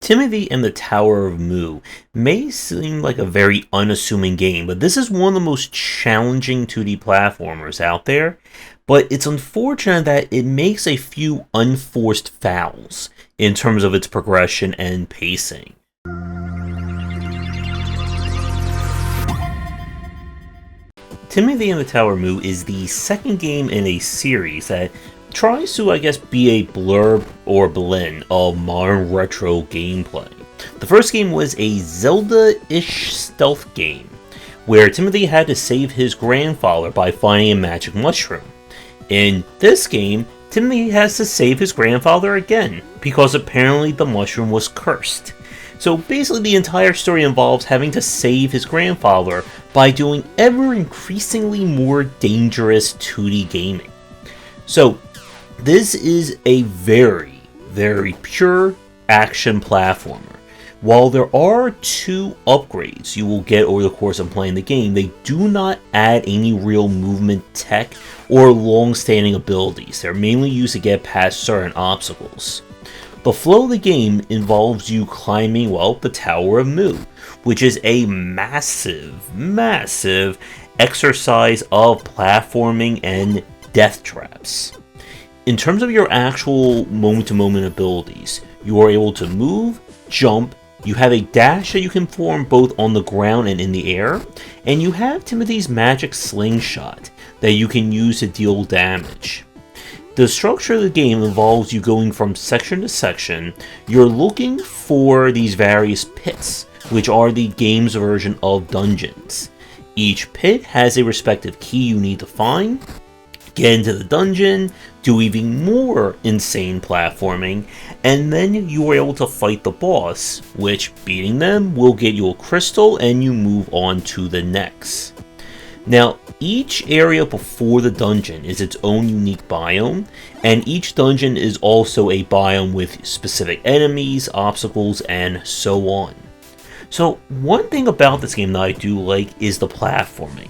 Timothy and the Tower of Mu may seem like a very unassuming game, but this is one of the most challenging 2D platformers out there. But it's unfortunate that it makes a few unforced fouls in terms of its progression and pacing. Timothy and the Tower of Mu is the second game in a series that tries to, be a blurb or blend of modern retro gameplay. The first game was a Zelda-ish stealth game, where Timothy had to save his grandfather by finding a magic mushroom. In this game, Timothy has to save his grandfather again, because apparently the mushroom was cursed. So basically the entire story involves having to save his grandfather by doing ever increasingly more dangerous 2D gaming. So this is a very, very pure action platformer. While there are 2 upgrades you will get over the course of playing the game, they do not add any real movement tech or long-standing abilities. They're mainly used to get past certain obstacles. The flow of the game involves you climbing, the Tower of Mu, which is a massive exercise of platforming and death traps. In terms of your actual moment-to-moment abilities, you are able to move, jump, you have a dash that you can perform both on the ground and in the air, and you have Timothy's magic slingshot that you can use to deal damage. The structure of the game involves you going from section to section. You're looking for these various pits, which are the game's version of dungeons. Each pit has a respective key you need to find, get into the dungeon, do even more insane platforming, and then you are able to fight the boss, which beating them will get you a crystal and you move on to the next. Now, each area before the dungeon is its own unique biome, and each dungeon is also a biome with specific enemies, obstacles, and so on. So one thing about this game that I do like is the platforming.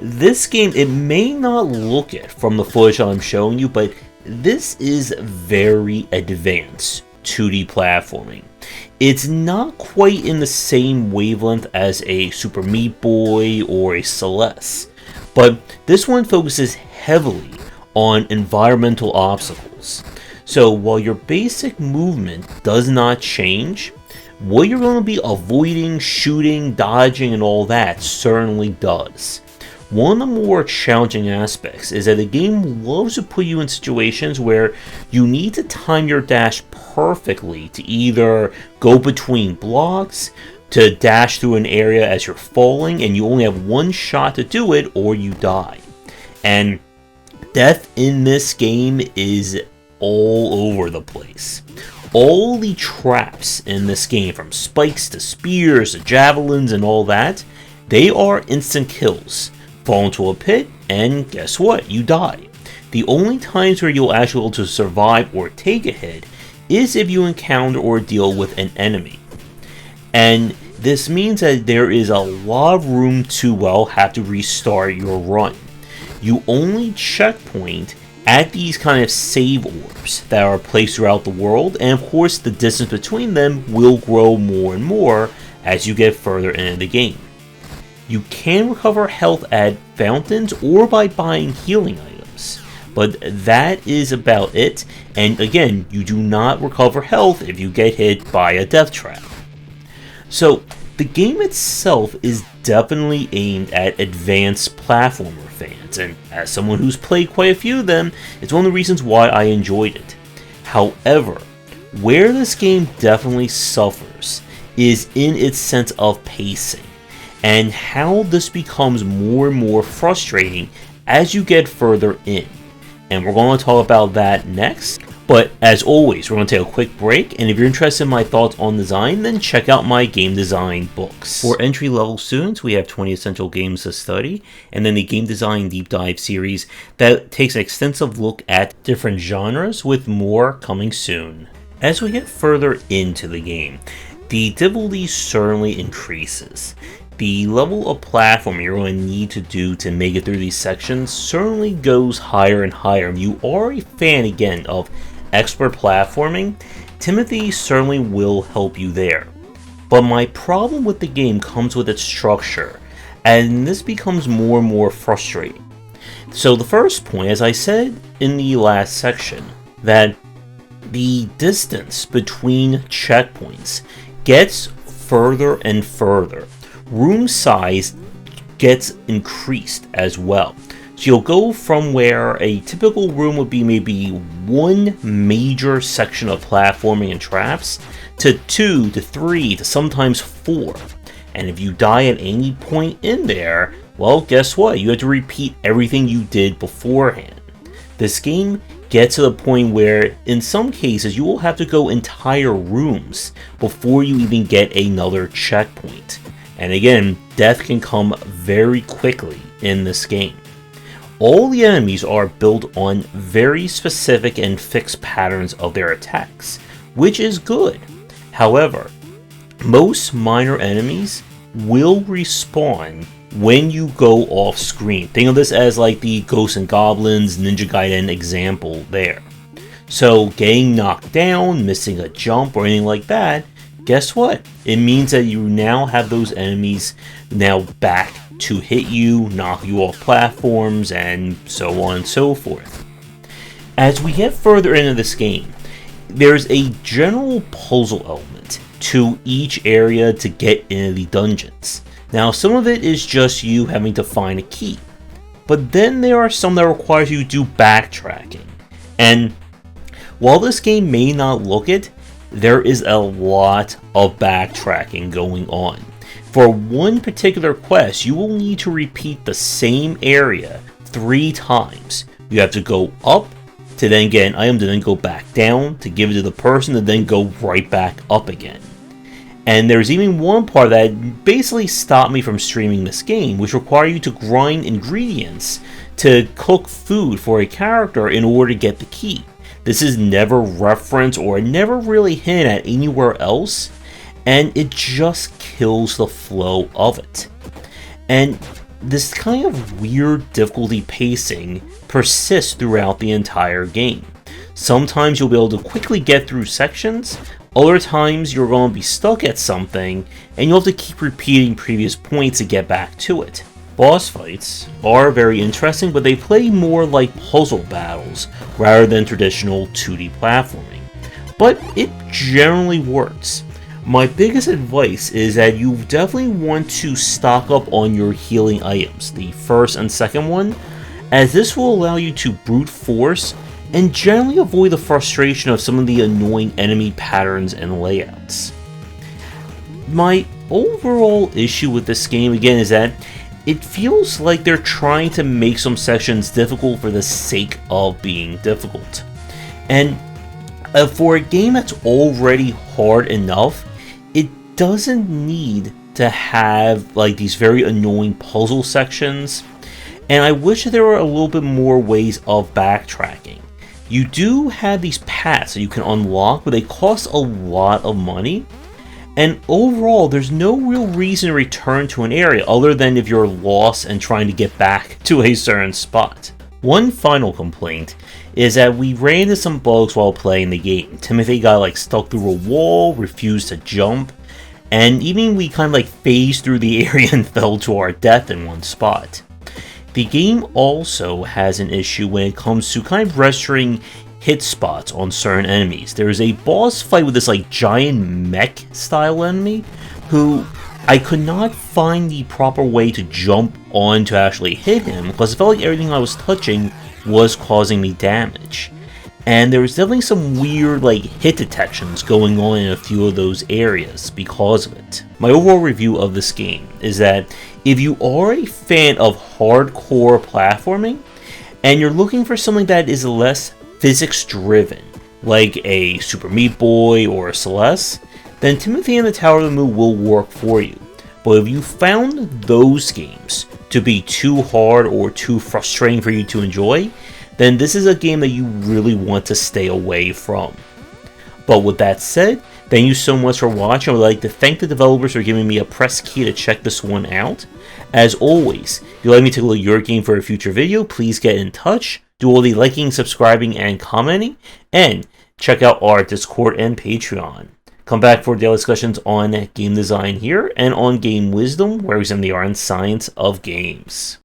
This game, it may not look it from the footage I'm showing you, but this is very advanced 2D platforming. It's not quite in the same wavelength as a Super Meat Boy or a Celeste, but this one focuses heavily on environmental obstacles. So while your basic movement does not change, what you're going to be avoiding, shooting, dodging, and all that certainly does. One of the more challenging aspects is that the game loves to put you in situations where you need to time your dash perfectly to either go between blocks, to dash through an area as you're falling, and you only have one shot to do it or you die. And death in this game is all over the place. All the traps in this game, from spikes to spears to javelins and all that, they are instant kills. Fall into a pit, and guess what? You die. The only times where you'll actually be able to survive or take a hit is if you encounter or deal with an enemy. And this means that there is a lot of room to, have to restart your run. You only checkpoint at these kind of save orbs that are placed throughout the world, and of course the distance between them will grow more and more as you get further into the game. You can recover health at fountains or by buying healing items, but that is about it, and again, you do not recover health if you get hit by a death trap. So the game itself is definitely aimed at advanced platformer fans, and as someone who's played quite a few of them, it's one of the reasons why I enjoyed it. However, where this game definitely suffers is in its sense of pacing, and how this becomes more and more frustrating as you get further in. And we're going to talk about that next. But as always, we're going to take a quick break, and if you're interested in my thoughts on design, then check out my game design books. For entry-level students, we have 20 Essential Games to Study, and then the Game Design Deep Dive series that takes an extensive look at different genres, with more coming soon. As we get further into the game, the difficulty certainly increases. The level of platforming you're going to need to do to make it through these sections certainly goes higher and higher. If you are a fan, again, of expert platforming, Timothy certainly will help you there. But my problem with the game comes with its structure, and this becomes more and more frustrating. So the first point, as I said in the last section, that the distance between checkpoints gets further and further. Room size gets increased as well. So you'll go from where a typical room would be maybe one major section of platforming and traps to 2 to 3 to sometimes 4. And if you die at any point in there, well, guess what? You have to repeat everything you did beforehand. This game gets to the point where, in some cases, you will have to go entire rooms before you even get another checkpoint. And again, death can come very quickly in this game. All the enemies are built on very specific and fixed patterns of their attacks, which is good. However, most minor enemies will respawn when you go off screen. Think of this as like the Ghosts and Goblins Ninja Gaiden example there. So getting knocked down, missing a jump or anything like that, guess what? It means that you now have those enemies now back to hit you, knock you off platforms, and so on and so forth. As we get further into this game, there's a general puzzle element to each area to get into the dungeons. Now, some of it is just you having to find a key, but then there are some that requires you to do backtracking. And while this game may not look it, there is a lot of backtracking going on. For one particular quest, you will need to repeat the same area 3 times. You have to go up to then get an item, to then go back down, to give it to the person, to then go right back up again. And there's even one part that basically stopped me from streaming this game, which requires you to grind ingredients to cook food for a character in order to get the key. This is never referenced or never really hinted at anywhere else, and it just kills the flow of it. And this kind of weird difficulty pacing persists throughout the entire game. Sometimes you'll be able to quickly get through sections, other times you're going to be stuck at something, and you'll have to keep repeating previous points to get back to it. Boss fights are very interesting, but they play more like puzzle battles rather than traditional 2D platforming. But it generally works. My biggest advice is that you definitely want to stock up on your healing items, the first and second one, as this will allow you to brute force and generally avoid the frustration of some of the annoying enemy patterns and layouts. My overall issue with this game, again, is that it feels like they're trying to make some sections difficult for the sake of being difficult. And for a game that's already hard enough, it doesn't need to have like these very annoying puzzle sections, and I wish there were a little bit more ways of backtracking. You do have these paths that you can unlock, but they cost a lot of money, and overall there's no real reason to return to an area other than if you're lost and trying to get back to a certain spot. One final complaint is that we ran into some bugs while playing the game. Timothy got like stuck through a wall, refused to jump, and even we kind of like phased through the area and fell to our death in one spot. The game also has an issue when it comes to kind of registering hit spots on certain enemies. There is a boss fight with this like giant mech style enemy who I could not find the proper way to jump on to actually hit him, because it felt like everything I was touching was causing me damage. And there was definitely some weird like hit detections going on in a few of those areas because of it. My overall review of this game is that if you are a fan of hardcore platforming and you're looking for something that is less physics driven, like a Super Meat Boy or a Celeste, then Timothy and the Tower of the Moon will work for you. But if you found those games to be too hard or too frustrating for you to enjoy, then this is a game that you really want to stay away from. But with that said, thank you so much for watching. I would like to thank the developers for giving me a press key to check this one out. As always, if you'd like me to look at your game for a future video, please get in touch. Do all the liking, subscribing, and commenting. And check out our Discord and Patreon. Come back for daily discussions on game design here and on game wisdom, where we examine the art and science of games.